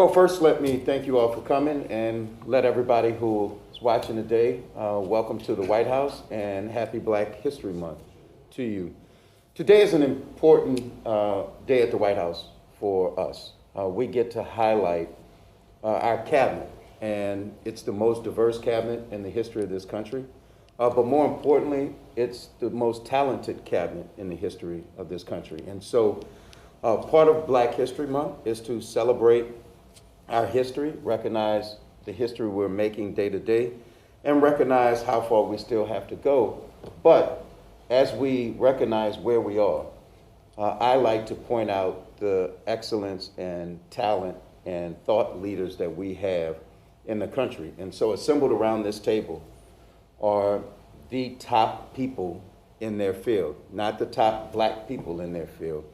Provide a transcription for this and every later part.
Well, first, let me thank you all for coming and let everybody who is watching today welcome to the White House and happy Black History Month to you. Today is an important day at the White House for us. We get to highlight our cabinet, and it's the most diverse cabinet in the history of this country. But more importantly, it's the most talented cabinet in the history of this country. And so part of Black History Month is to celebrate our history, recognize the history we're making day to day, and recognize how far we still have to go. But as we recognize where we are, I like to point out the excellence and talent and thought leaders that we have in the country. And so assembled around this table are the top people in their field, not the top Black people in their field,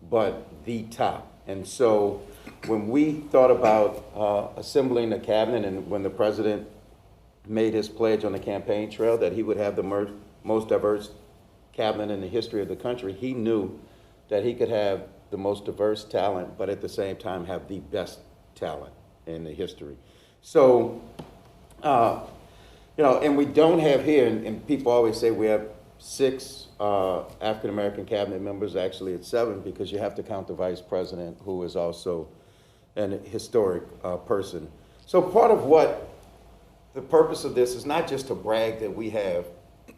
but the top. And so when we thought about assembling the cabinet, and when the president made his pledge on the campaign trail that he would have the most diverse cabinet in the history of the country, he knew that he could have the most diverse talent, but at the same time have the best talent in the history. So, and we don't have here, and people always say we have 6 African-American cabinet members. Actually, it's 7 because you have to count the vice president, who is also an historic person. So part of what the purpose of this is not just to brag that we have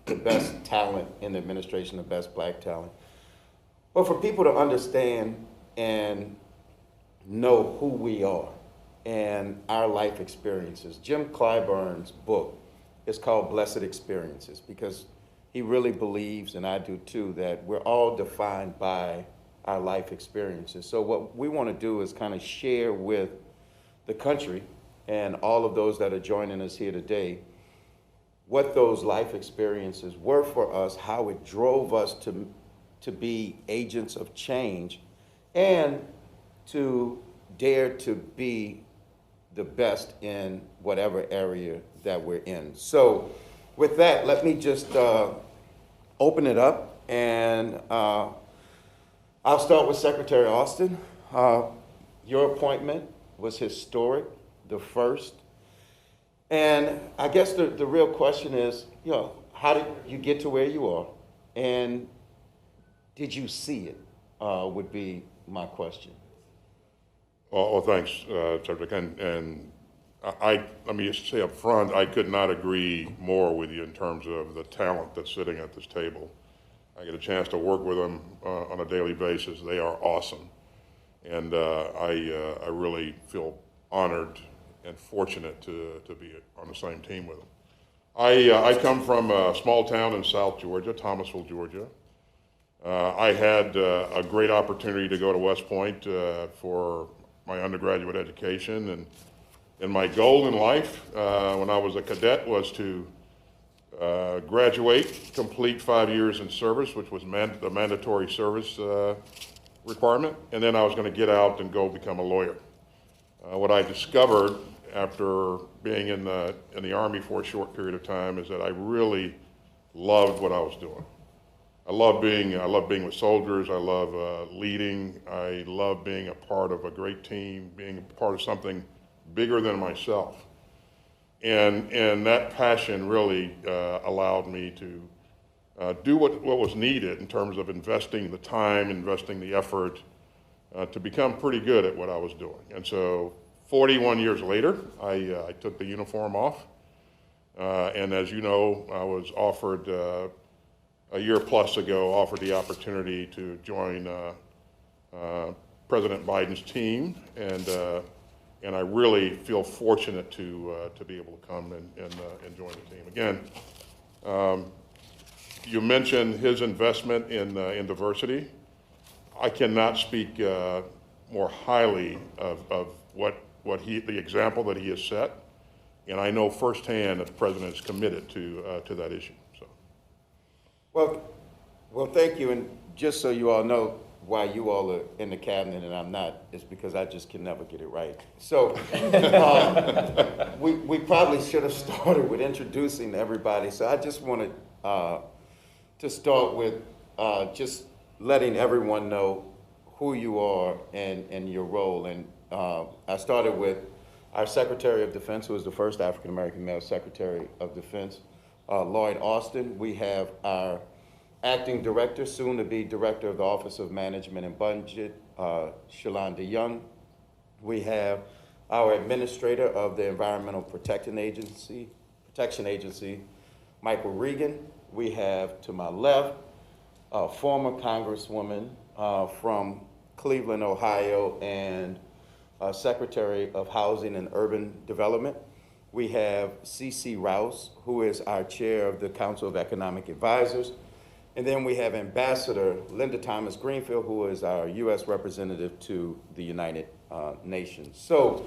the best talent in the administration, the best Black talent, but for people to understand and know who we are and our life experiences. Jim Clyburn's book is called Blessed Experiences because he really believes, and I do too, that we're all defined by our life experiences. So what we want to do is kind of share with the country and all of those that are joining us here today what those life experiences were for us, how it drove us to be agents of change and to dare to be the best in whatever area that we're in. So with that, let me just open it up, and I'll start with Secretary Austin. Your appointment was historic, the first. And I guess the real question is, how did you get to where you are? And did you see it, would be my question. Well, thanks, Secretary. And let me just say up front, I could not agree more with you in terms of the talent that's sitting at this table. I get a chance to work with them on a daily basis. They are awesome. And I really feel honored and fortunate to be on the same team with them. I come from a small town in South Georgia, Thomasville, Georgia. I had a great opportunity to go to West Point for my undergraduate education, and my goal in life when I was a cadet was to graduate, complete 5 years in service, which was the mandatory service requirement, and then I was going to get out and go become a lawyer. What I discovered after being in the Army for a short period of time is that I really loved what I was doing. I love being with soldiers. I love leading. I love being a part of a great team, being a part of something bigger than myself. And that passion really allowed me to do what was needed in terms of investing the time, investing the effort to become pretty good at what I was doing. And so 41 years later, I took the uniform off. And as you know, I was offered a year plus ago, offered the opportunity to join President Biden's team, and I really feel fortunate to be able to come and join the team. Again, you mentioned his investment in diversity. I cannot speak more highly of the example that he has set, and I know firsthand that the president is committed to that issue. Well, thank you. And just so you all know why you all are in the cabinet and I'm not, is because I just can never get it right. So we probably should have started with introducing everybody. So I just wanted to start with just letting everyone know who you are and your role. And I started with our Secretary of Defense, who was the first African-American male Secretary of Defense, Lloyd Austin. We have our Acting Director, soon to be Director of the Office of Management and Budget, Shalonda Young. We have our Administrator of the Environmental Protection Agency, Michael Regan. We have, to my left, a former Congresswoman from Cleveland, Ohio, and Secretary of Housing and Urban Development. We have C.C. Rouse, who is our Chair of the Council of Economic Advisors. And then we have Ambassador Linda Thomas Greenfield, who is our U.S. representative to the United Nations. So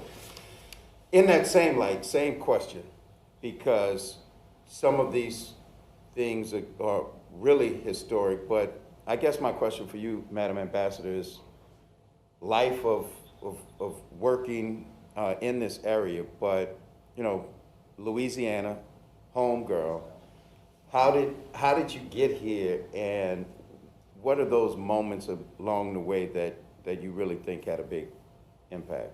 in that same light, same question, because some of these things are really historic, but I guess my question for you, Madam Ambassador, is life of working in this area, but, you know, Louisiana, home girl, how did you get here, and what are those moments along the way that you really think had a big impact?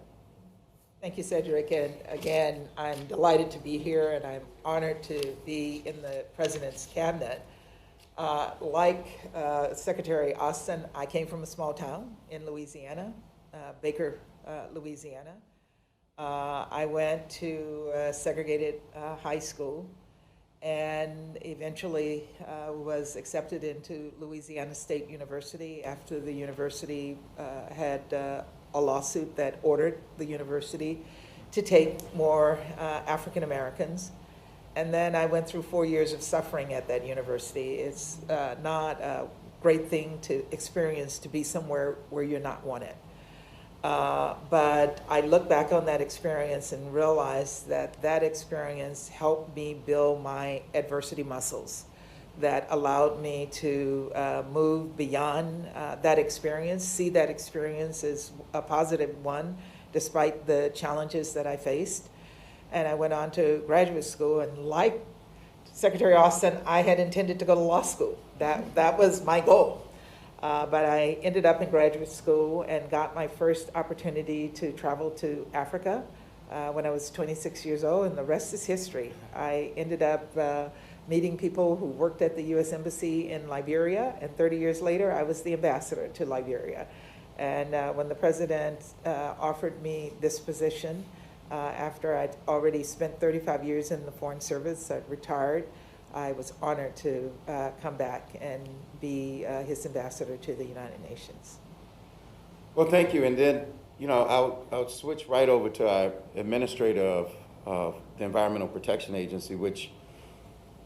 Thank you, Cedric, and again, I'm delighted to be here, and I'm honored to be in the President's cabinet. Like Secretary Austin, I came from a small town in Louisiana, Baker, Louisiana. I went to segregated high school and eventually was accepted into Louisiana State University after the university had a lawsuit that ordered the university to take more African Americans. And then I went through 4 years of suffering at that university. It's not a great thing to experience, to be somewhere where you're not wanted. But I look back on that experience and realize that that experience helped me build my adversity muscles that allowed me to move beyond that experience, see that experience as a positive one, despite the challenges that I faced. And I went on to graduate school, and like Secretary Austin, I had intended to go to law school. That was my goal. But I ended up in graduate school and got my first opportunity to travel to Africa when I was 26 years old, and the rest is history. I ended up meeting people who worked at the U.S. Embassy in Liberia, and 30 years later, I was the ambassador to Liberia. And when the president offered me this position, after I'd already spent 35 years in the Foreign Service, I'd retired, I was honored to come back and be his ambassador to the United Nations. Well, thank you. And then, you know, I'll switch right over to our administrator of the Environmental Protection Agency, which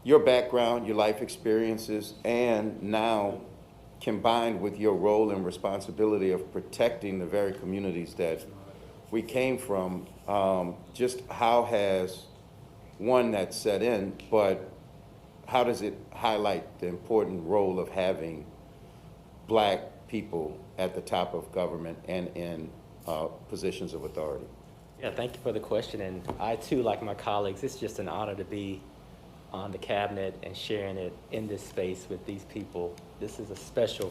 your background, your life experiences, and now combined with your role and responsibility of protecting the very communities that we came from, just how has, one, that set in, but how does it highlight the important role of having Black people at the top of government and in positions of authority? Yeah, thank you for the question. And I too, like my colleagues, it's just an honor to be on the cabinet and sharing it in this space with these people. This is a special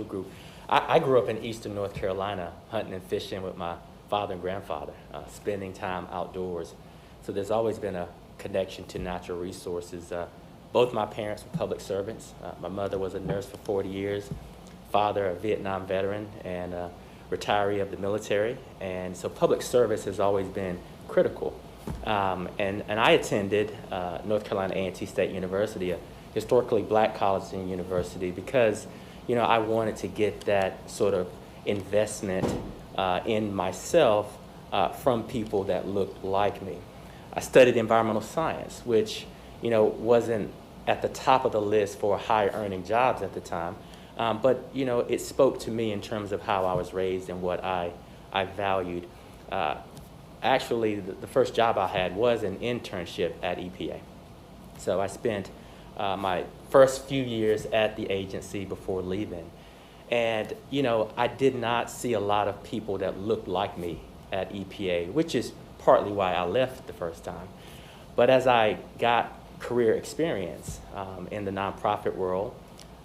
group. I grew up in Eastern North Carolina, hunting and fishing with my father and grandfather, spending time outdoors. So there's always been a connection to natural resources. Both my parents were public servants. My mother was a nurse for 40 years, father a Vietnam veteran and a retiree of the military. And so public service has always been critical. And I attended North Carolina A&T State University, a historically Black college and university, because, you know, I wanted to get that sort of investment in myself from people that looked like me. I studied environmental science, which, you know, wasn't at the top of the list for higher earning jobs at the time, but, you know, it spoke to me in terms of how I was raised and what I valued. Actually, the first job I had was an internship at EPA. So I spent my first few years at the agency before leaving. And, you know, I did not see a lot of people that looked like me at EPA, which is partly why I left the first time. But as I got career experience in the nonprofit world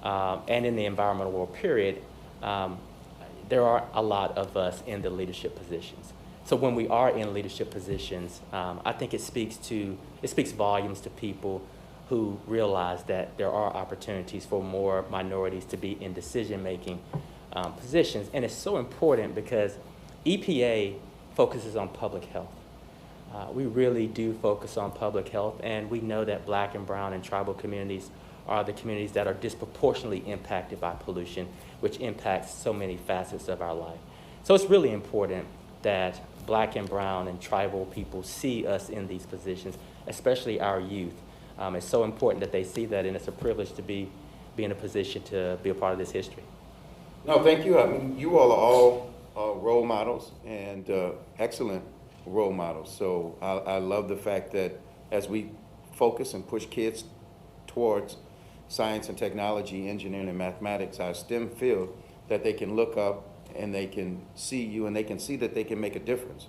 and in the environmental world period, there are a lot of us in the leadership positions. So when we are in leadership positions, I think it speaks volumes to people who realize that there are opportunities for more minorities to be in decision-making positions. And it's so important because EPA focuses on public health. We really do focus on public health, and we know that Black and brown and tribal communities are the communities that are disproportionately impacted by pollution, which impacts so many facets of our life. So it's really important that Black and brown and tribal people see us in these positions, especially our youth. It's so important that they see that, and it's a privilege to be in a position to be a part of this history. No, thank you. I mean, you all are all role models and excellent role models. So I love the fact that as we focus and push kids towards science and technology, engineering and mathematics, our STEM field, that they can look up and they can see you and they can see that they can make a difference.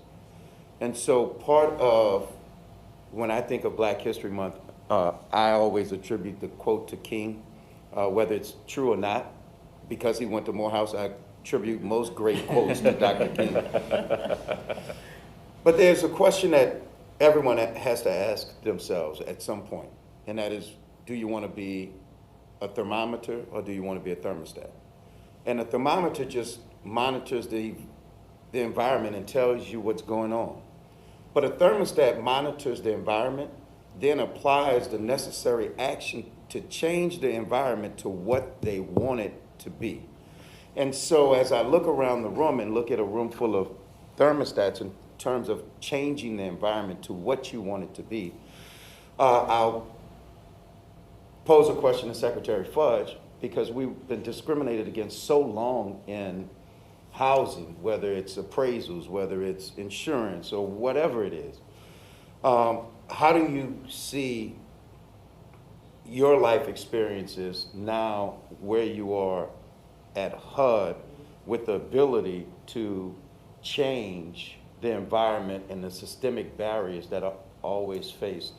And so part of, when I think of Black History Month, I always attribute the quote to King, whether it's true or not. Because he went to Morehouse, I attribute most great quotes to Dr. King. But there's a question that everyone has to ask themselves at some point, and that is, do you want to be a thermometer or do you want to be a thermostat? And a thermometer just monitors the environment and tells you what's going on. But a thermostat monitors the environment, then applies the necessary action to change the environment to what they want it to be. And so as I look around the room and look at a room full of thermostats in terms of changing the environment to what you want it to be, I'll pose a question to Secretary Fudge, because we've been discriminated against so long in housing, whether it's appraisals, whether it's insurance, or whatever it is. How do you see your life experiences now where you are at HUD with the ability to change the environment and the systemic barriers that are always faced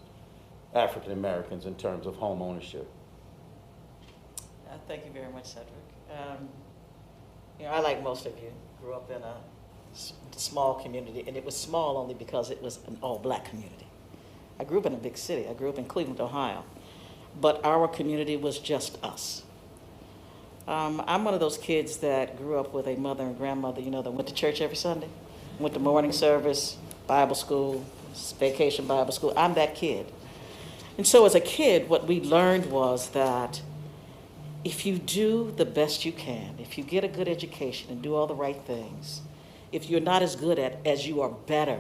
African Americans in terms of home ownership? Thank you very much, Cedric. I, like most of you, grew up in a small community, and it was small only because it was an all-Black community. I grew up in a big city. I grew up in Cleveland, Ohio. But our community was just us. I'm one of those kids that grew up with a mother and grandmother, that went to church every Sunday, went to morning service, Bible school, vacation Bible school. I'm that kid. And so as a kid, what we learned was that if you do the best you can, if you get a good education and do all the right things, if you're not as good at as you are better,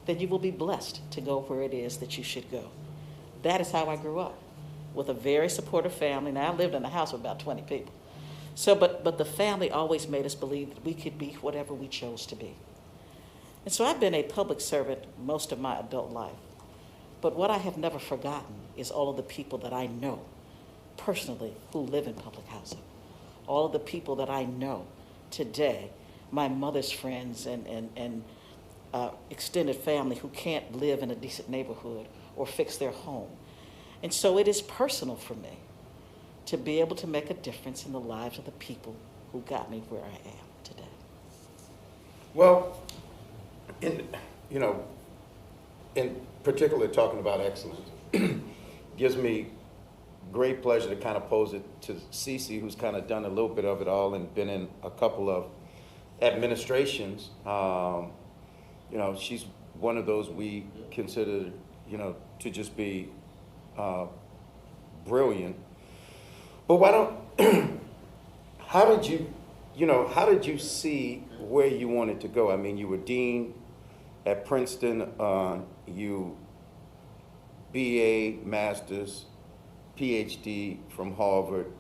then you will be blessed to go where it is that you should go. That is how I grew up, with a very supportive family. Now, I lived in a house with about 20 people. So, but the family always made us believe that we could be whatever we chose to be. And so I've been a public servant most of my adult life. But what I have never forgotten is all of the people that I know personally who live in public housing. All of the people that I know today, my mother's friends and extended family who can't live in a decent neighborhood or fix their home. And so it is personal for me to be able to make a difference in the lives of the people who got me where I am today. Well, in particular, talking about excellence, gives me great pleasure to kind of pose it to Cece, who's kind of done a little bit of it all and been in a couple of administrations. She's one of those we consider, to just be brilliant. But why don't, how did you see where you wanted to go? I mean, you were dean at Princeton, you BA, master's, PhD from Harvard,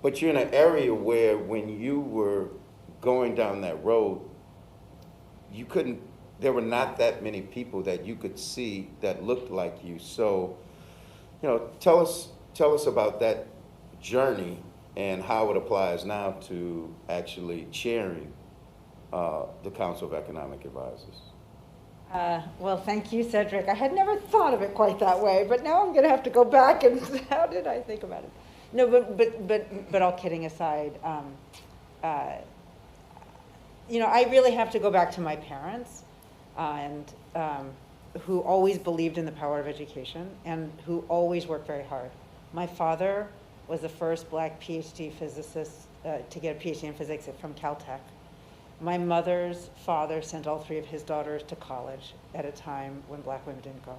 but you're in an area where when you were going down that road, there were not that many people that you could see that looked like you. So, tell us about that journey and how it applies now to actually chairing the Council of Economic Advisors. Well, thank you, Cedric. I had never thought of it quite that way, but now I'm going to have to go back and how did I think about it? No, but all kidding aside, I really have to go back to my parents. and who always believed in the power of education and who always worked very hard. My father was the first black PhD physicist to get a PhD in physics from Caltech. My mother's father sent all 3 of his daughters to college at a time when black women didn't go.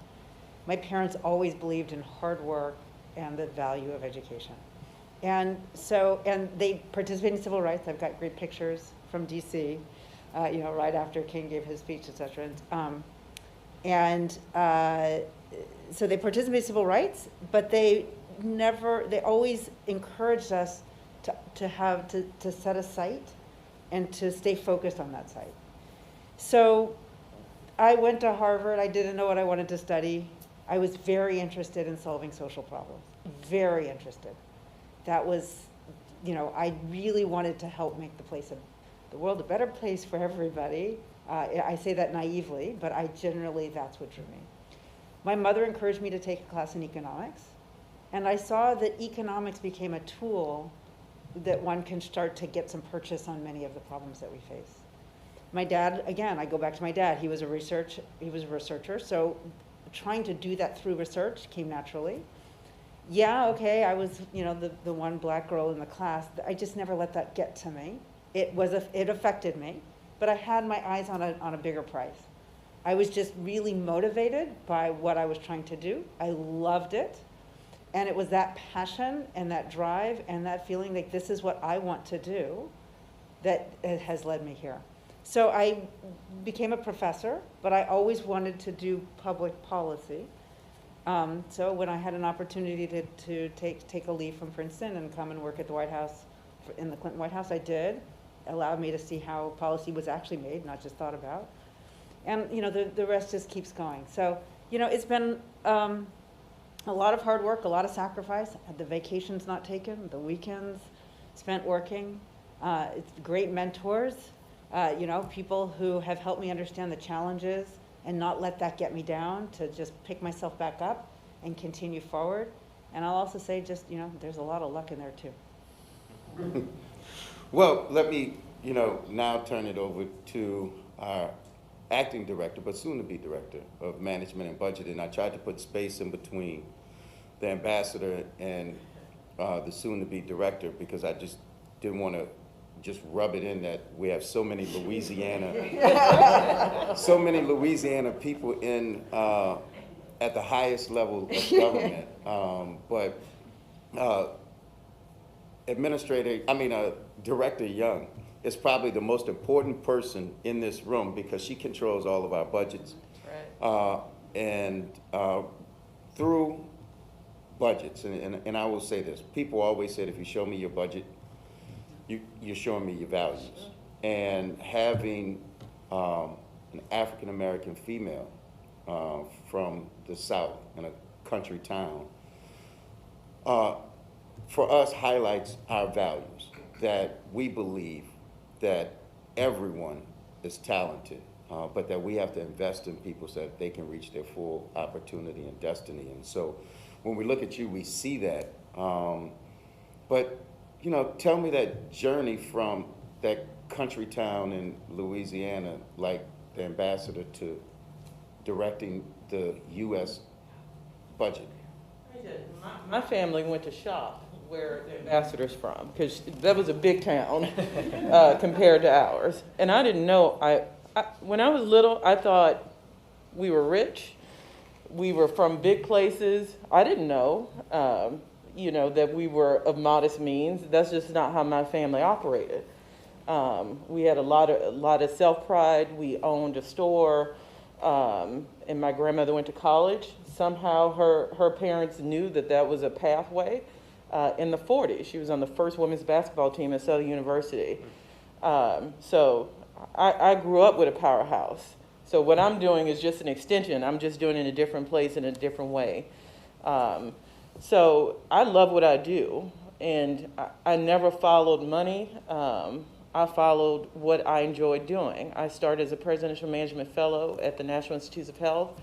My parents always believed in hard work and the value of education. And they participated in civil rights. I've got great pictures from DC, right after King gave his speech, et cetera. So they participated in civil rights, but they always encouraged us to set a sight and to stay focused on that sight. So I went to Harvard. I didn't know what I wanted to study. I was very interested in solving social problems, very interested. That was, I really wanted to help make the world a better place for everybody. I say that naively, but that's what drew me. My mother encouraged me to take a class in economics, and I saw that economics became a tool that one can start to get some purchase on many of the problems that we face. My dad, again, I go back to my dad, he was a researcher, so trying to do that through research came naturally. Yeah, okay, I was, the one black girl in the class. I just never let that get to me. It affected me, but I had my eyes on a bigger prize. I was just really motivated by what I was trying to do. I loved it. And it was that passion and that drive and that feeling like this is what I want to do that has led me here. So I became a professor, but I always wanted to do public policy. So when I had an opportunity to take a leave from Princeton and come and work at the White House, in the Clinton White House, I did. It allowed me to see how policy was actually made, not just thought about. And the rest just keeps going. So it's been a lot of hard work, a lot of sacrifice. The vacations not taken, the weekends spent working. It's great mentors, people who have helped me understand the challenges and not let that get me down, to just pick myself back up and continue forward. And I'll also say there's a lot of luck in there too. Well, let me, now turn it over to our acting director, but soon-to-be director of management and budget. And I tried to put space in between the ambassador and the soon-to-be director, because I just didn't want to just rub it in that we have so many Louisiana people in at the highest level of government. Director Young is probably the most important person in this room, because she controls all of our budgets. Right. Through budgets, and I will say this, people always said, if you show me your budget, you're showing me your values. And having an African-American female from the South in a country town, for us highlights our values, that we believe that everyone is talented, but that we have to invest in people so that they can reach their full opportunity and destiny. And so when we look at you, we see that. But tell me that journey from that country town in Louisiana, like the ambassador, to directing the U.S. budget. My family went to shop where the ambassador's from, because that was a big town compared to ours. And I didn't know, when I was little, I thought we were rich. We were from big places. I didn't know, that we were of modest means. That's just not how my family operated. We had a lot of self-pride. We owned a store, and my grandmother went to college. Somehow her parents knew that was a pathway. In the 40s, she was on the first women's basketball team at Southern University. So I grew up with a powerhouse. So what I'm doing is just an extension. I'm just doing it in a different place in a different way. So I love what I do, and I never followed money. I followed what I enjoyed doing. I started as a presidential management fellow at the National Institutes of Health,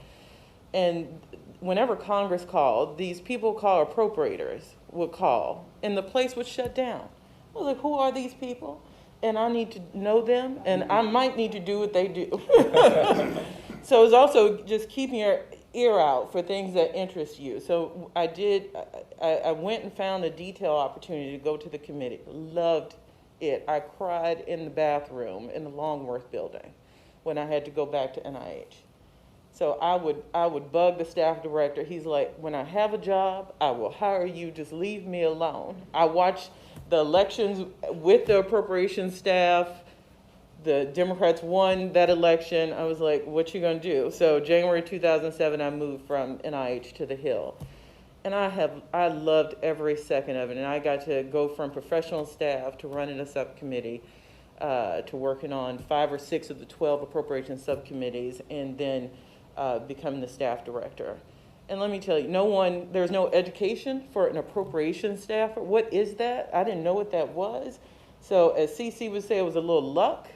and whenever Congress called, these people called appropriators would call, and the place would shut down. I was like, who are these people? And I need to know them, and I might need to do what they do. So it's also just keeping your ear out for things that interest you. So I went and found a detail opportunity to go to the committee. Loved it. I cried in the bathroom in the Longworth building when I had to go back to NIH. So I would bug the staff director. He's like, when I have a job, I will hire you. Just leave me alone. I watched the elections with the appropriations staff. The Democrats won that election. I was like, what you gonna do? So January 2007, I moved from NIH to the Hill. And I loved every second of it. And I got to go from professional staff to running a subcommittee, to working on 5 or 6 of the 12 appropriations subcommittees, and then becoming the staff director. And let me tell you, there's no education for an appropriations staffer. What is that? I didn't know what that was. So as CC would say, it was a little luck.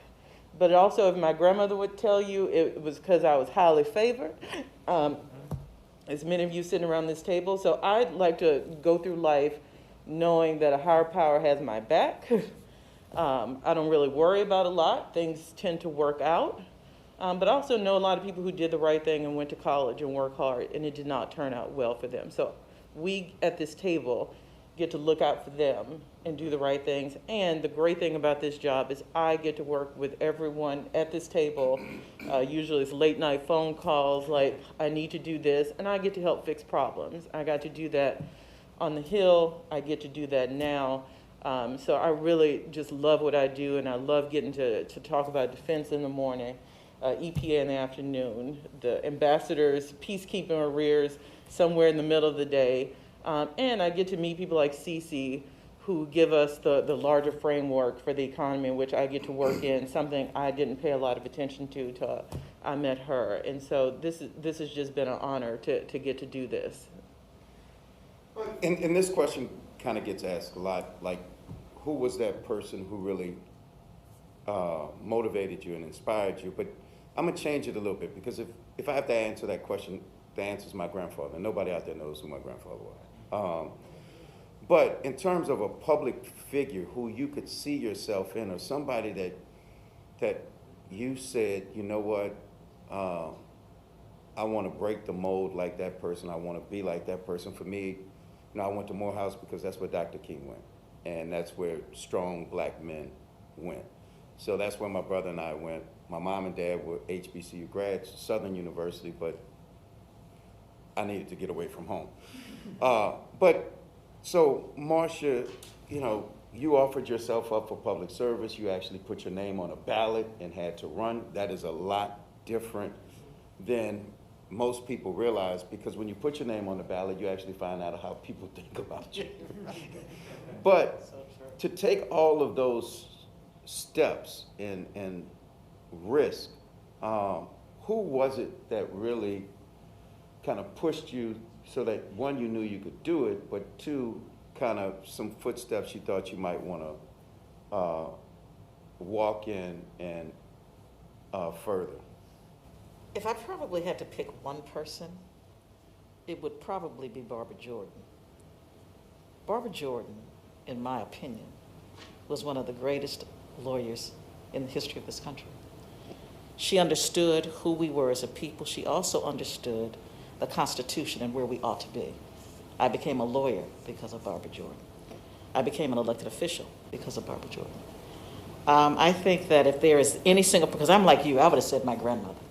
But also, if my grandmother would tell you, it was because I was highly favored, as many of you sitting around this table. So I'd like to go through life knowing that a higher power has my back. I don't really worry about a lot. Things tend to work out. But I also know a lot of people who did the right thing and went to college and worked hard, and it did not turn out well for them. So we at this table get to look out for them and do the right things. And the great thing about this job is I get to work with everyone at this table. Usually it's late night phone calls like, I need to do this, and I get to help fix problems. I got to do that on the Hill. I get to do that now. So I really just love what I do, and I love getting to talk about defense in the morning, EPA in the afternoon, the ambassadors, peacekeeping arrears somewhere in the middle of the day. And I get to meet people like Cece, who give us the larger framework for the economy in which I get to work in, something I didn't pay a lot of attention to till I met her. And so this has just been an honor to get to do this. And this question kind of gets asked a lot, like, who was that person who really motivated you and inspired you? But I'm gonna change it a little bit, because if I have to answer that question, the answer is my grandfather, and nobody out there knows who my grandfather was. But in terms of a public figure who you could see yourself in, or somebody that you said, you know what, I want to break the mold like that person, I want to be like that person. For me, I went to Morehouse because that's where Dr. King went, and that's where strong black men went. So that's where my brother and I went. My mom and dad were HBCU grads, Southern University, but I needed to get away from home. So Marcia, you offered yourself up for public service. You actually put your name on a ballot and had to run. That is a lot different than most people realize, because when you put your name on the ballot, you actually find out how people think about you. But to take all of those steps and risk, who was it that really kind of pushed you so that, one, you knew you could do it, but two, kind of some footsteps you thought you might want to walk in and further? If I probably had to pick one person, it would probably be Barbara Jordan. Barbara Jordan, in my opinion, was one of the greatest lawyers in the history of this country. She understood who we were as a people. She also understood the Constitution and where we ought to be. I became a lawyer because of Barbara Jordan. I became an elected official because of Barbara Jordan. I think that if there is any single, because I'm like you, I would have said my grandmother.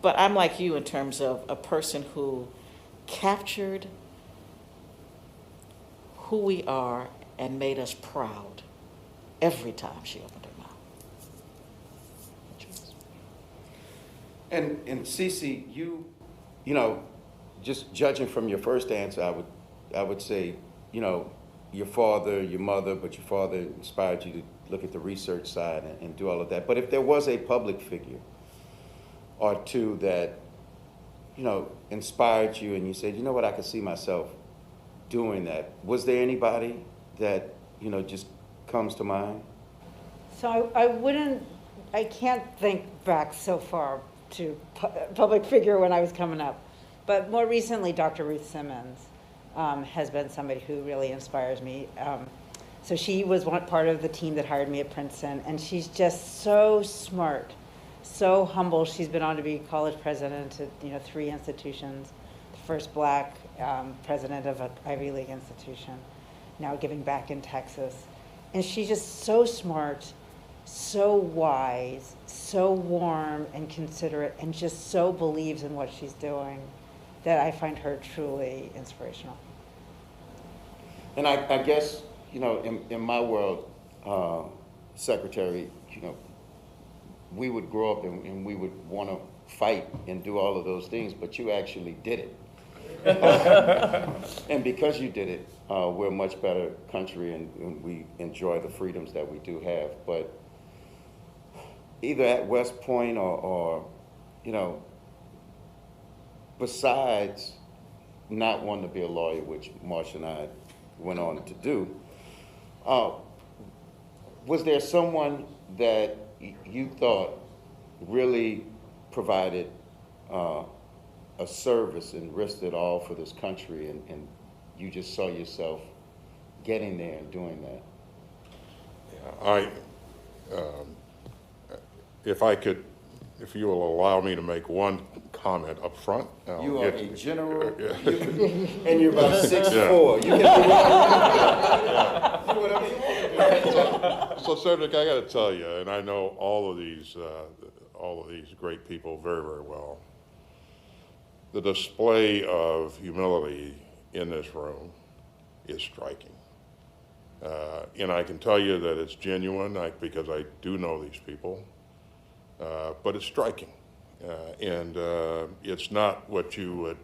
But I'm like you in terms of a person who captured who we are and made us proud every time she opened her mouth. And Cece, you just judging from your first answer, I would say, your father, your mother, but your father inspired you to look at the research side and do all of that. But if there was a public figure or two that, inspired you and you said, you know what, I could see myself doing that, was there anybody that, just comes to mind? So I can't think back so far to public figure when I was coming up. But more recently, Dr. Ruth Simmons has been somebody who really inspires me. So she was part of the team that hired me at Princeton, and she's just so smart, so humble. She's been on to be college president at, 3 institutions, the first Black president of an Ivy League institution, now giving back in Texas. And she's just so smart, so wise, so warm and considerate, and just so believes in what she's doing that I find her truly inspirational. And I guess, in my world, Secretary, we would grow up and we would want to fight and do all of those things, but you actually did it. And because you did it, we're a much better country and we enjoy the freedoms that we do have. But either at West Point or besides not wanting to be a lawyer, which Marsha and I went on to do, was there someone that you thought really provided a service and risked it all for this country, and you just saw yourself getting there and doing that? Yeah, if you will allow me to make one comment up front. You are a general, Yeah. and you're about 6'4". You can do whatever you want. So Cedric, I got to tell you, and I know all of these great people very, very well. The display of humility in this room is striking. And I can tell you that it's genuine because I do know these people, but it's striking. And it's not what you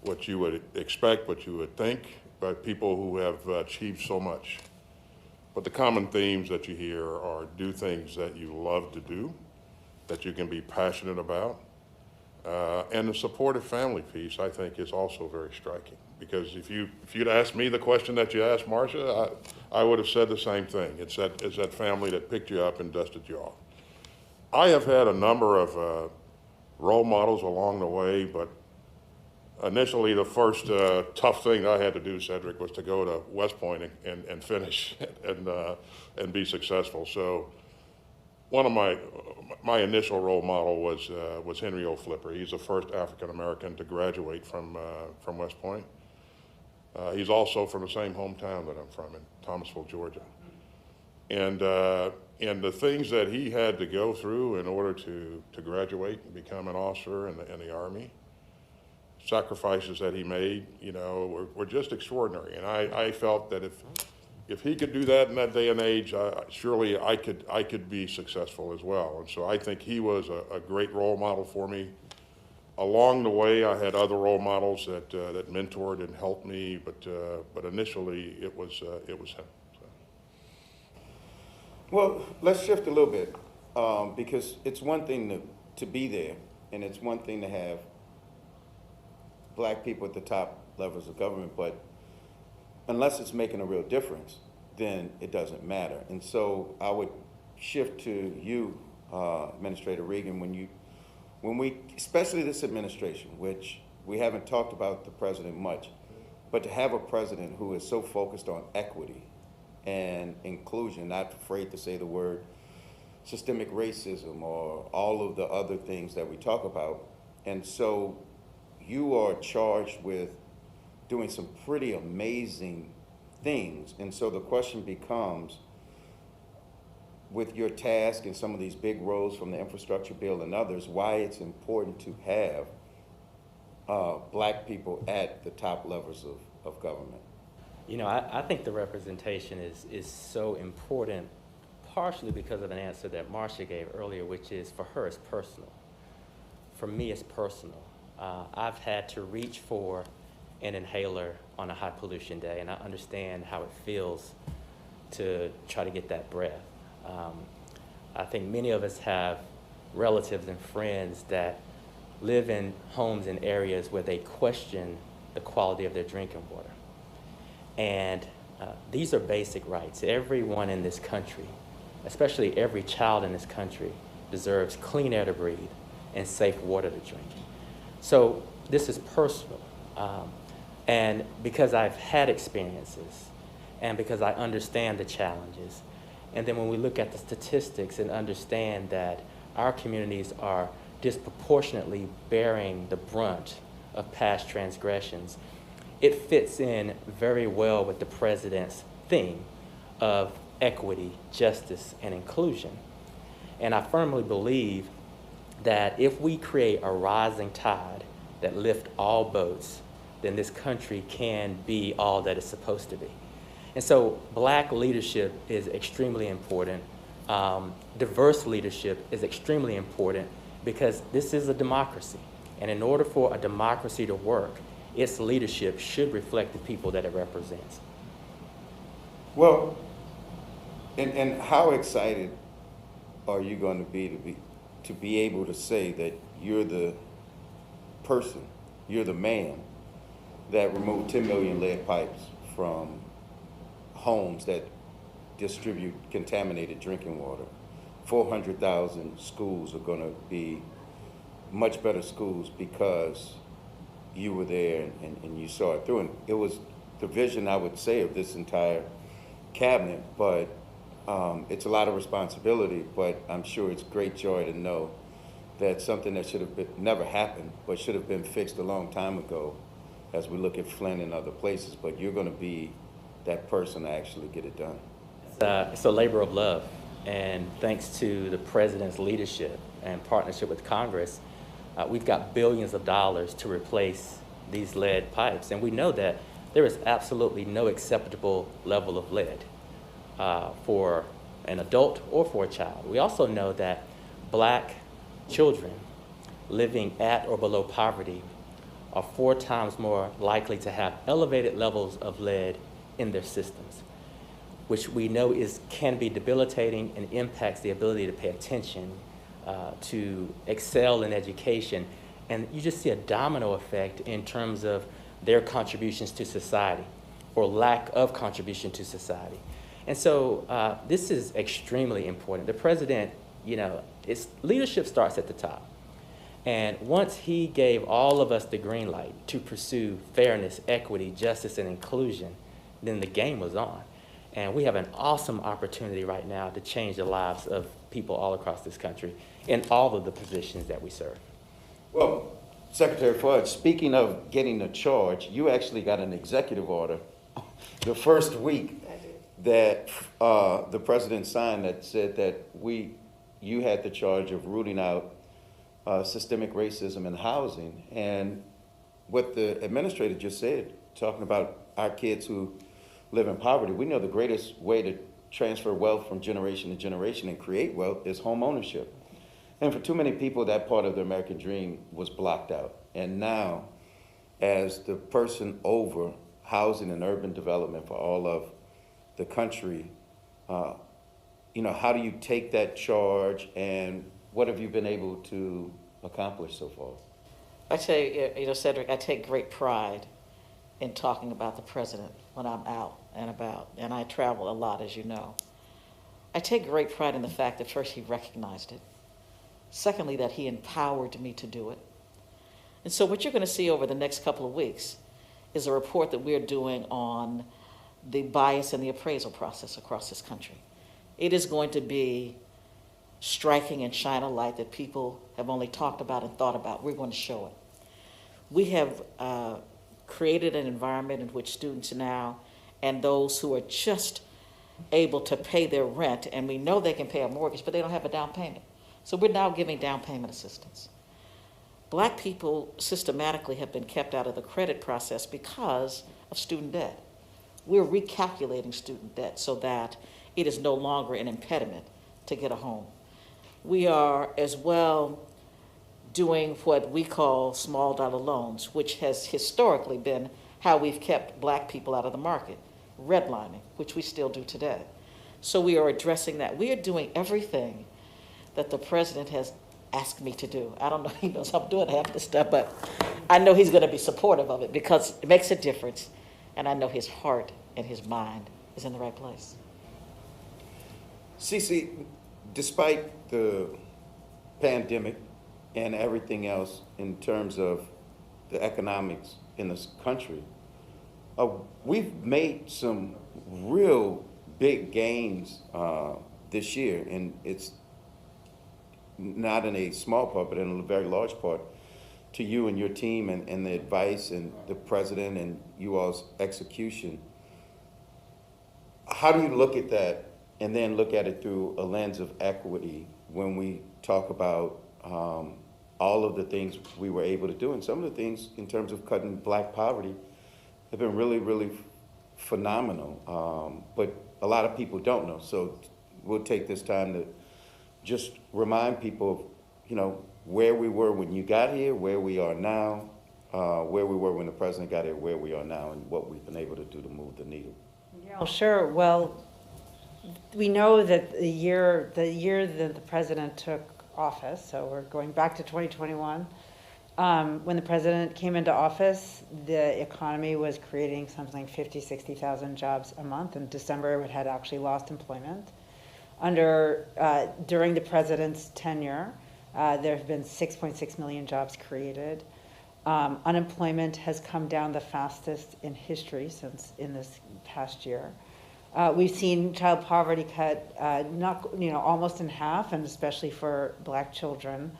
would expect, what you would think, but people who have achieved so much. But the common themes that you hear are do things that you love to do, that you can be passionate about. And the supportive family piece, I think, is also very striking. Because if you'd asked me the question that you asked Marsha, I would have said the same thing. It's that family that picked you up and dusted you off. I have had a number of role models along the way, but initially the first tough thing I had to do, Cedric, was to go to West Point and finish and be successful. So one of my initial role model was Henry O. Flipper. He's the first African American to graduate from West Point. He's also from the same hometown that I'm from, in Thomasville, Georgia. And the things that he had to go through in order to graduate and become an officer in the Army, sacrifices that he made, were just extraordinary. And I felt that if he could do that in that day and age, surely I could be successful as well. And so I think he was a great role model for me. Along the way, I had other role models that mentored and helped me, but initially it was him. So. Well, let's shift a little bit, because it's one thing to be there, and it's one thing to have Black people at the top levels of government, but unless it's making a real difference, then it doesn't matter. And so I would shift to you, Administrator Regan, when we, especially this administration, which we haven't talked about the president much, but to have a president who is so focused on equity and inclusion, not afraid to say the word systemic racism or all of the other things that we talk about. And so you are charged with doing some pretty amazing things. And so the question becomes, with your task and some of these big roles from the infrastructure bill and others, why it's important to have Black people at the top levels of government. I think the representation is so important, partially because of an answer that Marsha gave earlier, which is, for her, it's personal. For me, it's personal. I've had to reach for an inhaler on a high pollution day, and I understand how it feels to try to get that breath. I think many of us have relatives and friends that live in homes in areas where they question the quality of their drinking water. And these are basic rights. Everyone in this country, especially every child in this country, deserves clean air to breathe and safe water to drink. So this is personal. And because I've had experiences and because I understand the challenges, and then when we look at the statistics and understand that our communities are disproportionately bearing the brunt of past transgressions, it fits in very well with the president's theme of equity, justice, and inclusion. And I firmly believe that if we create a rising tide that lifts all boats, then this country can be all that it's supposed to be. And so Black leadership is extremely important. Diverse leadership is extremely important because this is a democracy. And in order for a democracy to work, its leadership should reflect the people that it represents. Well, and how excited are you going to be able to say that you're the person, you're the man that removed 10 million lead pipes from homes that distribute contaminated drinking water? 400,000 schools are going to be much better schools because you were there and you saw it through. And it was the vision, I would say, of this entire cabinet, but it's a lot of responsibility, but I'm sure it's great joy to know that something that should have never happened, but should have been fixed a long time ago, as we look at Flint and other places, but you're going to be that person to actually get it done. It's a labor of love, and thanks to the president's leadership and partnership with Congress, we've got billions of dollars to replace these lead pipes, and we know that there is absolutely no acceptable level of lead for an adult or for a child. We also know that Black children living at or below poverty are 4 times more likely to have elevated levels of lead in their systems, which we know can be debilitating and impacts the ability to pay attention, to excel in education. And you just see a domino effect in terms of their contributions to society or lack of contribution to society. And so this is extremely important. The president, leadership starts at the top. And once he gave all of us the green light to pursue fairness, equity, justice, and inclusion, then the game was on. And we have an awesome opportunity right now to change the lives of people all across this country in all of the positions that we serve. Well, Secretary Fudge, speaking of getting a charge, you actually got an executive order the first week that the president signed that said that you had the charge of rooting out systemic racism in housing. And what the administrator just said, talking about our kids who live in poverty, we know the greatest way to transfer wealth from generation to generation and create wealth is home ownership. And for too many people, that part of the American dream was blocked out. And now, as the person over housing and urban development for all of the country, how do you take that charge, and what have you been able to accomplish so far? I say, Cedric, I take great pride in talking about the president when I'm out and about, and I travel a lot, as you know. I take great pride in the fact that first he recognized it. Secondly, that he empowered me to do it. And so what you're going to see over the next couple of weeks is a report that we're doing on the bias in the appraisal process across this country. It is going to be striking and shine a light that people have only talked about and thought about. We're going to show it. We have created an environment in which students now and those who are just able to pay their rent, and we know they can pay a mortgage, but they don't have a down payment. So we're now giving down payment assistance. Black people systematically have been kept out of the credit process because of student debt. We're recalculating student debt so that it is no longer an impediment to get a home. We are as well doing what we call small dollar loans, which has historically been how we've kept Black people out of the market, redlining, which we still do today. So we are addressing that. We are doing everything that the president has asked me to do. I don't know if he knows I'm doing half this stuff, but I know he's going to be supportive of it because it makes a difference, and I know his heart and his mind is in the right place. Cece, despite the pandemic and everything else in terms of the economics in this country, we've made some real big gains this year, and it's not in a small part, but in a very large part, to you and your team and the advice and the president and you all's execution. How do you look at that and then look at it through a lens of equity when we talk about all of the things we were able to do? And some of the things in terms of cutting Black poverty have been really, really phenomenal. But a lot of people don't know. So we'll take this time to just remind people of, you know, where we were when you got here, where we are now, where we were when the president got here, where we are now, and what we've been able to do to move the needle. Yeah, sure. Well, we know that the year that the president took office, so we're going back to 2021, when the president came into office, the economy was creating something like 50, 60,000 jobs a month. In December, it had actually lost employment. During the president's tenure, there have been 6.6 million jobs created. Unemployment has come down the fastest in history since in this past year. We've seen child poverty cut almost in half, and especially for Black children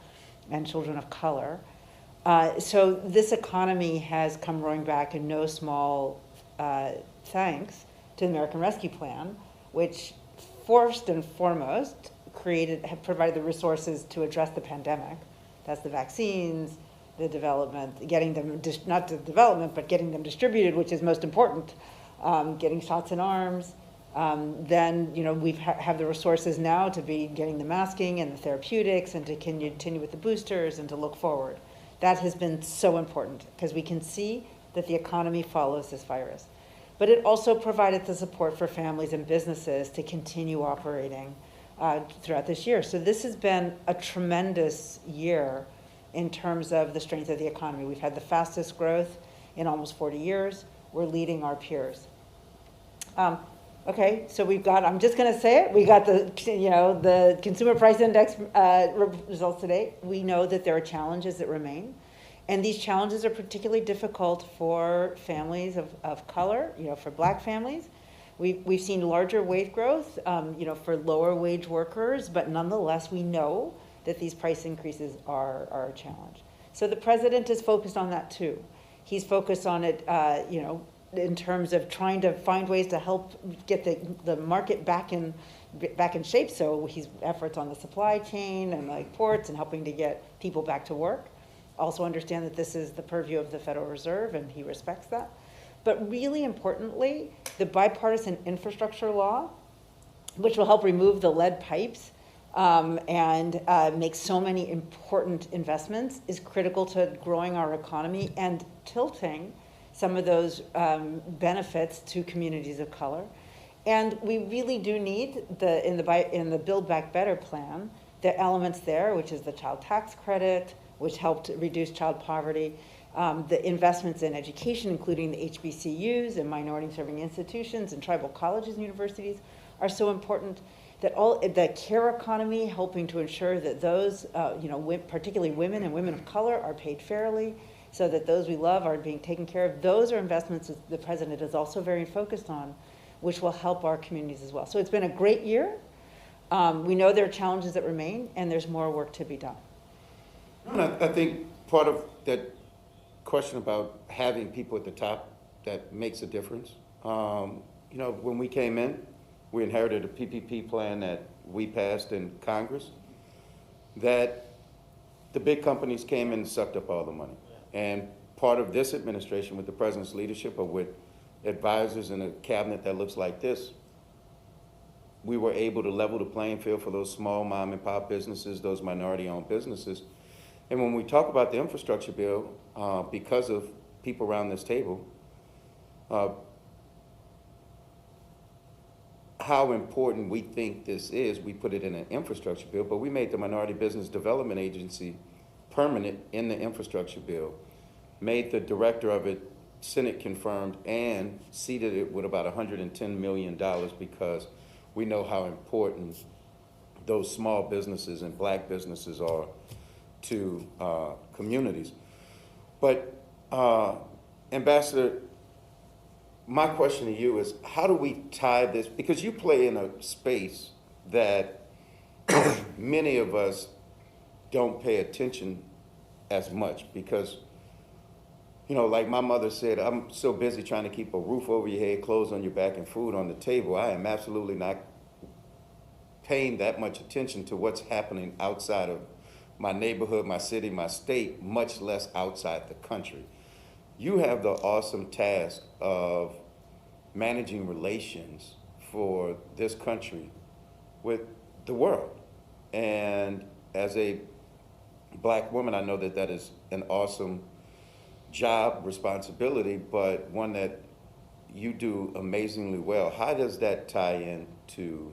and children of color. So this economy has come roaring back, in no small thanks to the American Rescue Plan, which first and foremost have provided the resources to address the pandemic. That's the vaccines, the development, getting them, not the development, but getting them distributed, which is most important, getting shots in arms. Then, we have the resources now to be getting the masking and the therapeutics and to continue with the boosters and to look forward. That has been so important because we can see that the economy follows this virus. But it also provided the support for families and businesses to continue operating throughout this year. So this has been a tremendous year in terms of the strength of the economy. We've had the fastest growth in almost 40 years. We're leading our peers. Okay, so we've got, I'm just gonna say it, we got the consumer price index results today. We know that there are challenges that remain. And these challenges are particularly difficult for families of color, for Black families. We've seen larger wage growth, for lower wage workers, but nonetheless, we know that these price increases are a challenge. So the president is focused on that too. He's focused on it, in terms of trying to find ways to help get the market back in shape. So he's efforts on the supply chain and like ports and helping to get people back to work. Also understand that this is the purview of the Federal Reserve and he respects that. But really importantly, the bipartisan infrastructure law, which will help remove the lead pipes and make so many important investments, is critical to growing our economy and tilting some of those benefits to communities of color. And we really do need in the Build Back Better plan, the elements there, which is the child tax credit, which helped reduce child poverty, the investments in education, including the HBCUs and minority-serving institutions and tribal colleges and universities, are so important. That the care economy, helping to ensure that those, particularly women and women of color, are paid fairly, so that those we love are being taken care of. Those are investments that the president is also very focused on, which will help our communities as well. So it's been a great year. We know there are challenges that remain, and there's more work to be done. I think part of that question about having people at the top that makes a difference. When we came in, we inherited a PPP plan that we passed in Congress that the big companies came in and sucked up all the money. And part of this administration, with the president's leadership or with advisors in a cabinet that looks like this, we were able to level the playing field for those small mom and pop businesses, those minority-owned businesses. And when we talk about the infrastructure bill, because of people around this table, how important we think this is, we put it in an infrastructure bill, but we made the Minority Business Development Agency permanent in the infrastructure bill, made the director of it Senate confirmed, and seated it with about $110 million because we know how important those small businesses and Black businesses are to communities. But Ambassador, my question to you is, how do we tie this, because you play in a space that many of us don't pay attention as much because, you know, like my mother said, I'm so busy trying to keep a roof over your head, clothes on your back, and food on the table. I am absolutely not paying that much attention to what's happening outside of my neighborhood, my city, my state, much less outside the country. You have the awesome task of managing relations for this country with the world. And as a black woman, I know that that is an awesome job, responsibility, but one that you do amazingly well. How does that tie in to,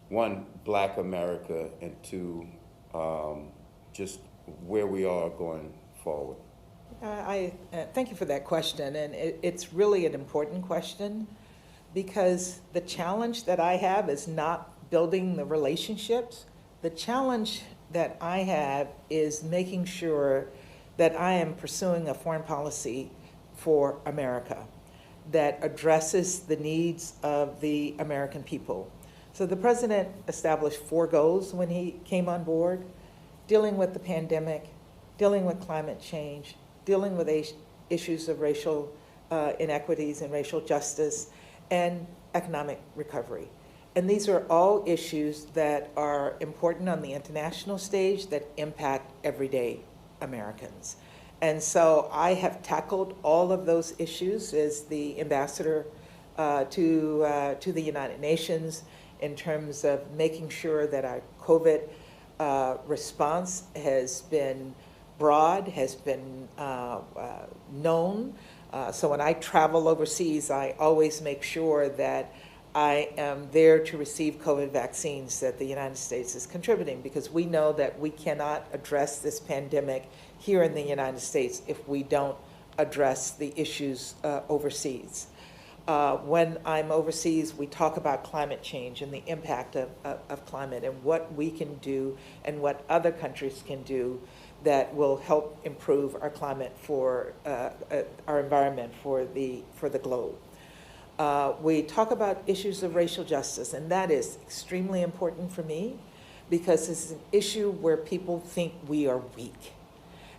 one, Black America, and two, just where we are going forward? I thank you for that question, and it's really an important question because the challenge that I have is not building the relationships. The challenge that I have is making sure that I am pursuing a foreign policy for America that addresses the needs of the American people. So the president established 4 goals when he came on board: dealing with the pandemic, dealing with climate change, dealing with issues of racial inequities and racial justice, and economic recovery. And these are all issues that are important on the international stage that impact everyday Americans. And so I have tackled all of those issues as the ambassador to the United Nations in terms of making sure that our COVID response has been broad, has been known. So when I travel overseas, I always make sure that I am there to receive COVID vaccines that the United States is contributing, because we know that we cannot address this pandemic here in the United States if we don't address the issues overseas. When I'm overseas, we talk about climate change and the impact of climate and what we can do and what other countries can do that will help improve our climate for our environment for the globe. We talk about issues of racial justice, and that is extremely important for me because it's an issue where people think we are weak.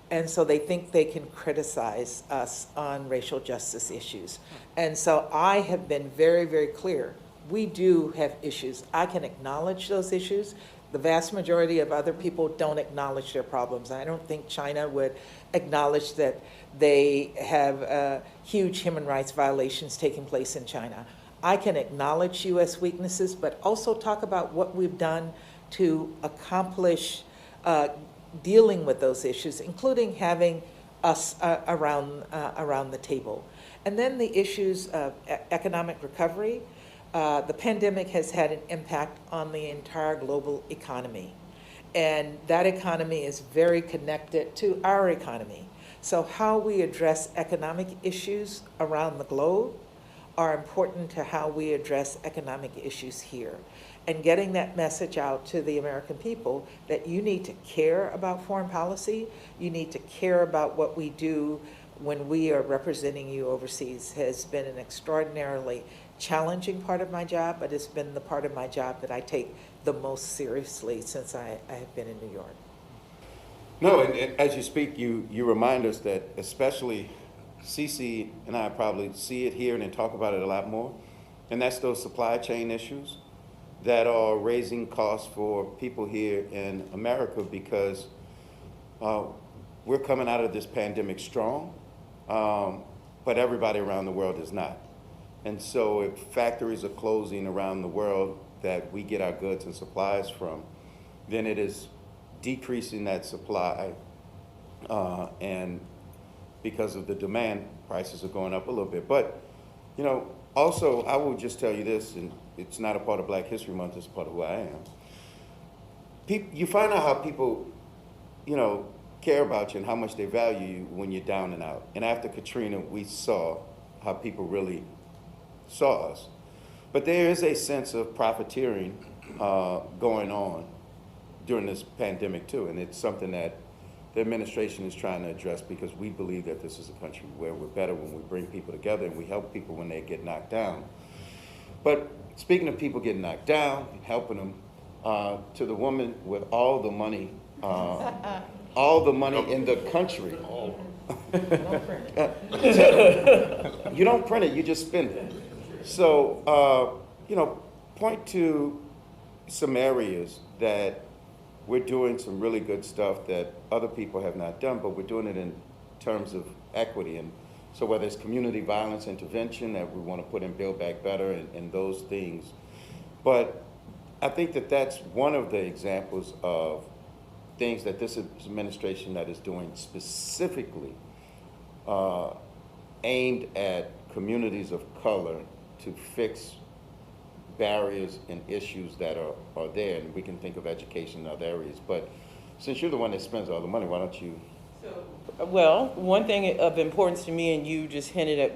And so they think they can criticize us on racial justice issues. And so I have been very, very clear. We do have issues. I can acknowledge those issues. The vast majority of other people don't acknowledge their problems. I don't think China would acknowledge that they have huge human rights violations taking place in China. I can acknowledge U.S. weaknesses, but also talk about what we've done to accomplish dealing with those issues, including having us around the table. And then the issues of economic recovery. The pandemic has had an impact on the entire global economy. And that economy is very connected to our economy. So how we address economic issues around the globe are important to how we address economic issues here. And getting that message out to the American people that you need to care about foreign policy, you need to care about what we do when we are representing you overseas has been an extraordinarily challenging part of my job, but it's been the part of my job that I take the most seriously since I have been in New York. No, and as you speak, you remind us that especially Cece and I probably see it here and talk about it a lot more, and that's those supply chain issues that are raising costs for people here in America because we're coming out of this pandemic strong, but everybody around the world is not. And so if factories are closing around the world that we get our goods and supplies from, then it is decreasing that supply, and because of the demand, prices are going up a little bit. But, you know, also, I will just tell you this, and it's not a part of Black History Month, it's a part of who I am. You find out how people, you know, care about you and how much they value you when you're down and out. And after Katrina, we saw how people really saw us. But there is a sense of profiteering going on during this pandemic too, and it's something that the administration is trying to address because we believe that this is a country where we're better when we bring people together and we help people when they get knocked down. But speaking of people getting knocked down and helping them, to the woman with all the money all the money in the country. You don't print it, you just spend it. So, point to some areas that we're doing some really good stuff that other people have not done, but we're doing it in terms of equity. And so whether it's community violence intervention that we want to put in Build Back Better and those things. But I think that that's one of the examples of things that this administration that is doing specifically aimed at communities of color to fix barriers and issues that are there. And we can think of education in other areas. But since you're the one that spends all the money, why don't you? Well, one thing of importance to me, and you just hinted at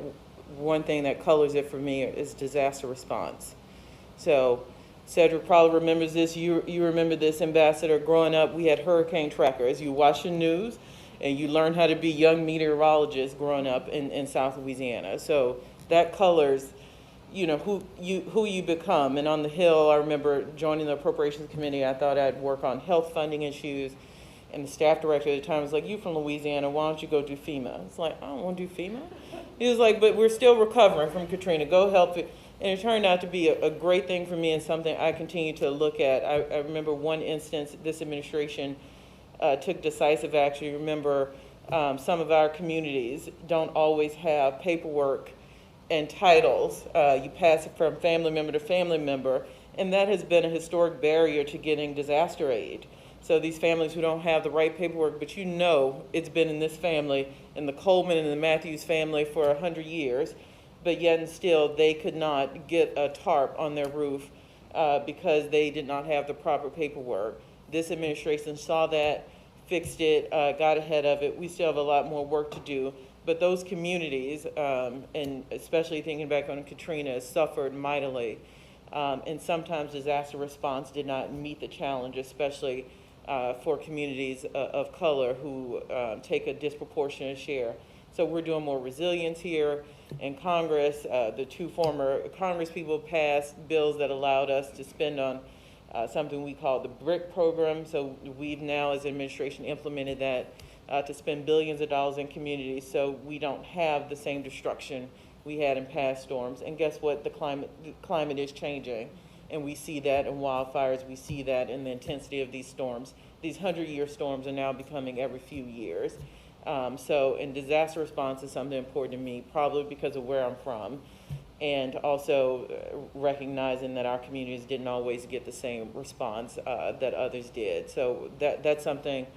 one thing that colors it for me, is disaster response. So Cedric probably remembers this. You remember this, Ambassador. Growing up, we had hurricane trackers. You watch the news, and you learn how to be young meteorologists growing up in South Louisiana. So that colors, who you become. And on the Hill, I remember joining the Appropriations Committee. I thought I'd work on health funding issues. And the staff director at the time was like, "You from Louisiana, why don't you go do FEMA?" It's like, "I don't want to do FEMA." He was like, "But we're still recovering from Katrina. Go help it." And it turned out to be a great thing for me and something I continue to look at. I remember one instance, this administration took decisive action. You remember some of our communities don't always have paperwork and titles. You pass it from family member to family member, and that has been a historic barrier to getting disaster aid. So these families who don't have the right paperwork, but it's been in this family, in the Coleman and the Matthews family for 100 years, but yet and still they could not get a tarp on their roof because they did not have the proper paperwork. This administration saw that, fixed it, got ahead of it. We still have a lot more work to do, but those communities, and especially thinking back on Katrina, suffered mightily. And sometimes disaster response did not meet the challenge, especially for communities of color who take a disproportionate share. So we're doing more resilience here in Congress. The two former Congress people passed bills that allowed us to spend on something we call the BRIC program. So we've now, as an administration, implemented that to spend billions of dollars in communities so we don't have the same destruction we had in past storms. And guess what? The climate is changing. And we see that in wildfires. We see that in the intensity of these storms. These 100-year storms are now becoming every few years. And disaster response is something important to me, probably because of where I'm from, and also recognizing that our communities didn't always get the same response that others did. So that's something.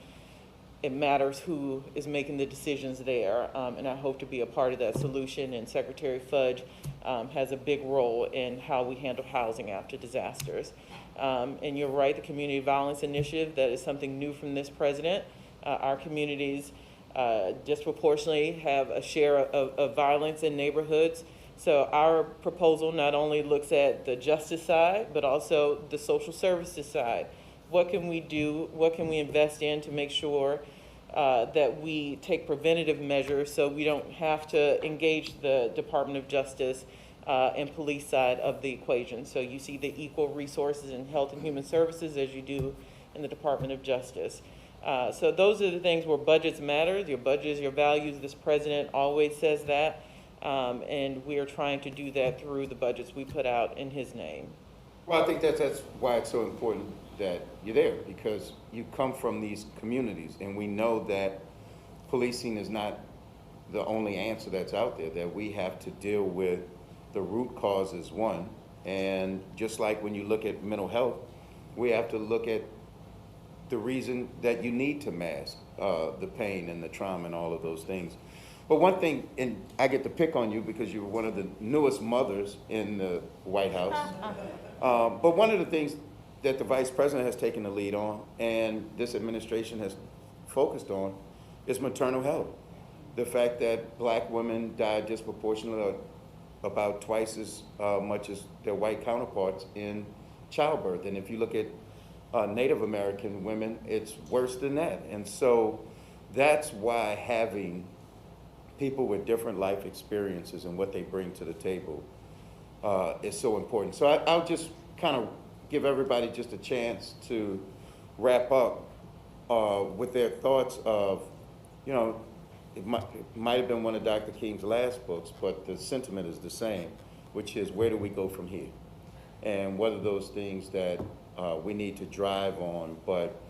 It matters who is making the decisions there, and I hope to be a part of that solution. And Secretary Fudge has a big role in how we handle housing after disasters. And you're right, the Community Violence Initiative, that is something new from this president. Our communities disproportionately have a share of violence in neighborhoods. So our proposal not only looks at the justice side, but also the social services side. What can we do? What can we invest in to make sure that we take preventative measures so we don't have to engage the Department of Justice and police side of the equation? So you see the equal resources in Health and Human Services as you do in the Department of Justice. So those are the things where budgets matter. Your budget is your values. This president always says that. And we are trying to do that through the budgets we put out in his name. Well, I think that's why it's so important that you're there, because you come from these communities, and we know that policing is not the only answer that's out there, that we have to deal with the root causes, one, and just like when you look at mental health, we have to look at the reason that you need to mask the pain and the trauma and all of those things. But one thing, and I get to pick on you because you were one of the newest mothers in the White House, but one of the things that the Vice President has taken the lead on, and this administration has focused on, is maternal health. The fact that black women die disproportionately, about twice as much as their white counterparts in childbirth. And if you look at Native American women, it's worse than that. And so that's why having people with different life experiences and what they bring to the table is so important. So I'll just kind of give everybody just a chance to wrap up with their thoughts of, you know, it might have been one of Dr. King's last books, but the sentiment is the same, which is where do we go from here? And what are those things that we need to drive on, but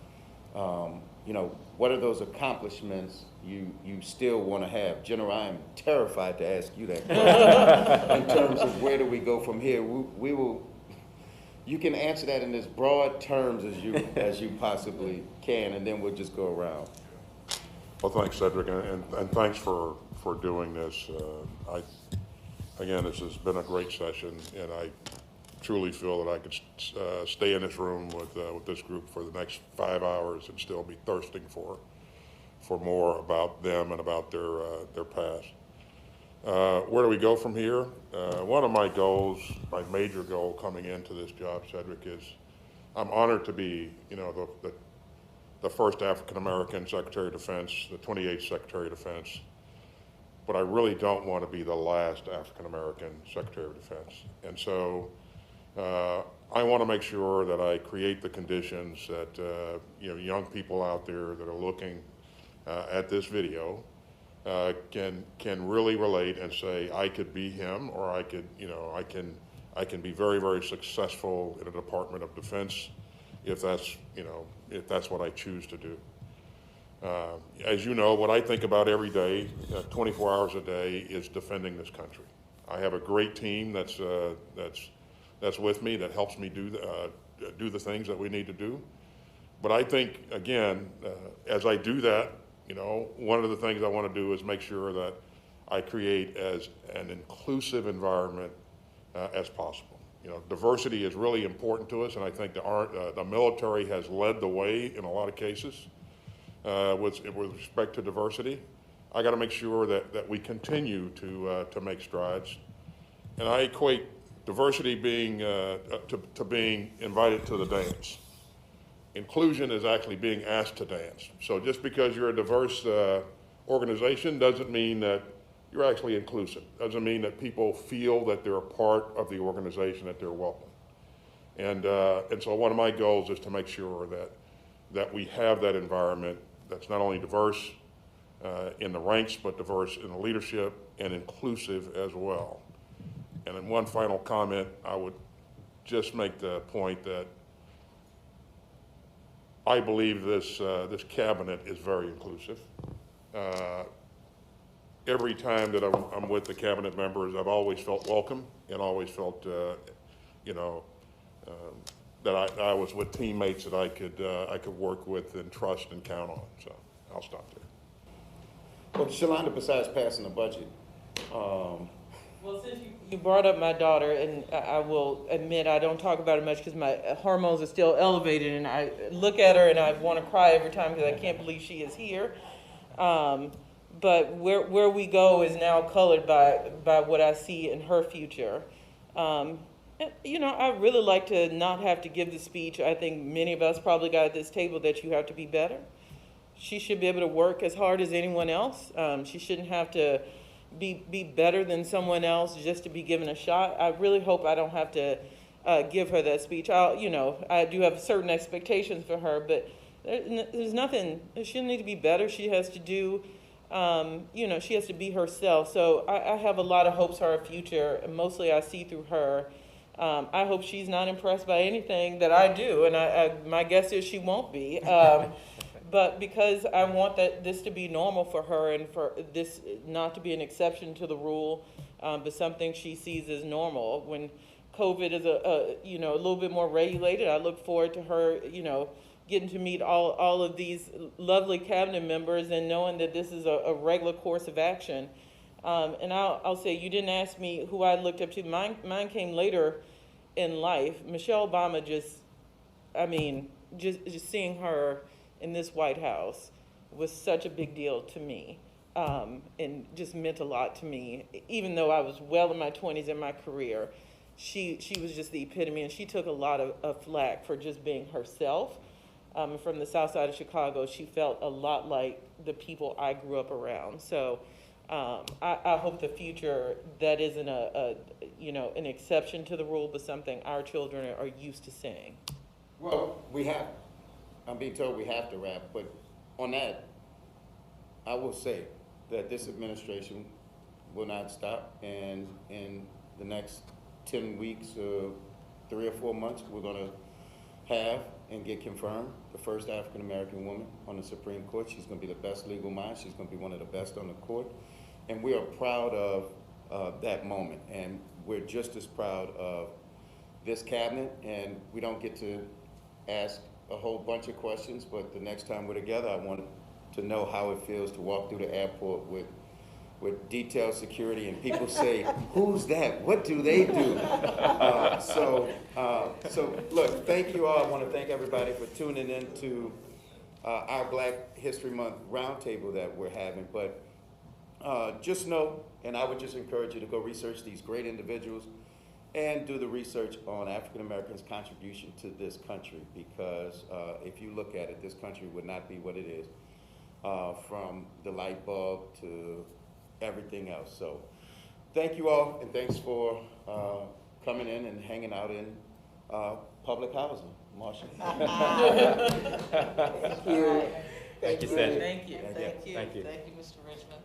you know, what are those accomplishments you still want to have? Jenna, I am terrified to ask you that question in terms of where do we go from here. We will. You can answer that in as broad terms as you possibly can, and then we'll just go around. Well, thanks, Cedric, and thanks for doing this. Again, this has been a great session, and I truly feel that I could stay in this room with this group for the next 5 hours and still be thirsting for more about them and about their past. Where do we go from here? One of my goals, my major goal coming into this job, Cedric, is I'm honored to be, you know, the first African-American Secretary of Defense, the 28th Secretary of Defense, but I really don't want to be the last African-American Secretary of Defense. And so I want to make sure that I create the conditions that you know, young people out there that are looking at this video can really relate and say, I could be him, or I could, you know, I can be very, very successful in a Department of Defense if that's, you know, if that's what I choose to do. As you know, what I think about every day, 24 hours a day, is defending this country. I have a great team that's with me, that helps me do the things that we need to do. But I think, again, as I do that, you know, one of the things I want to do is make sure that I create as an inclusive environment as possible. You know, diversity is really important to us, and I think the military has led the way in a lot of cases with respect to diversity. I got to make sure that we continue to make strides, and I equate diversity being to being invited to the dance. Inclusion is actually being asked to dance. So just because you're a diverse organization doesn't mean that you're actually inclusive. Doesn't mean that people feel that they're a part of the organization, that they're welcome. And so one of my goals is to make sure that we have that environment that's not only diverse in the ranks, but diverse in the leadership and inclusive as well. And then one final comment, I would just make the point that I believe this cabinet is very inclusive. Every time that I'm with the cabinet members, I've always felt welcome and always felt, you know, that I was with teammates that I could work with and trust and count on. So I'll stop there. Well, Shalonda, besides passing the budget, Well, since you brought up my daughter, and I will admit I don't talk about it much because my hormones are still elevated, and I look at her and I want to cry every time because I can't believe she is here. But where we go is now colored by what I see in her future. You know, I really like to not have to give the speech. I think many of us probably got at this table that you have to be better. She should be able to work as hard as anyone else. She shouldn't have to be better than someone else just to be given a shot. I really hope I don't have to give her that speech. You know, I do have certain expectations for her, but there's nothing. She doesn't need to be better. She has to do, you know, she has to be herself. So I have a lot of hopes for her future, and mostly I see through her. I hope she's not impressed by anything that I do, and my guess is she won't be. But because I want this to be normal for her, and for this not to be an exception to the rule, but something she sees as normal. When COVID is you know, a little bit more regulated, I look forward to her, you know, getting to meet all of these lovely cabinet members and knowing that this is a regular course of action. And I'll say, you didn't ask me who I looked up to. Mine came later in life. Michelle Obama just seeing her in this White House was such a big deal to me, and just meant a lot to me. Even though I was well in my 20s in my career, she was just the epitome, and she took a lot of flack for just being herself. From the south side of Chicago, she felt a lot like the people I grew up around. So I hope the future, that isn't you know, an exception to the rule, but something our children are used to seeing. well, we have. I'm being told we have to wrap, but on that, I will say that this administration will not stop, and in the next 10 weeks, 3 or 4 months, we're gonna have and get confirmed the first African-American woman on the Supreme Court. She's gonna be the best legal mind. She's gonna be one of the best on the court. And we are proud of that moment. And we're just as proud of this cabinet. And we don't get to ask a whole bunch of questions, but the next time we're together, I want to know how it feels to walk through the airport with detailed security and people say, who's that? What do they do? So look, thank you all. I want to thank everybody for tuning in to our Black History Month roundtable that we're having. But just know, and I would just encourage you to go research these great individuals and do the research on African Americans' contribution to this country, because if you look at it, this country would not be what it is, from the light bulb to everything else. So thank you all, and thanks for coming in and hanging out in public housing. Marsha. Thank you, Cedric. Thank you. Thank you. Thank you, Mr. Richmond.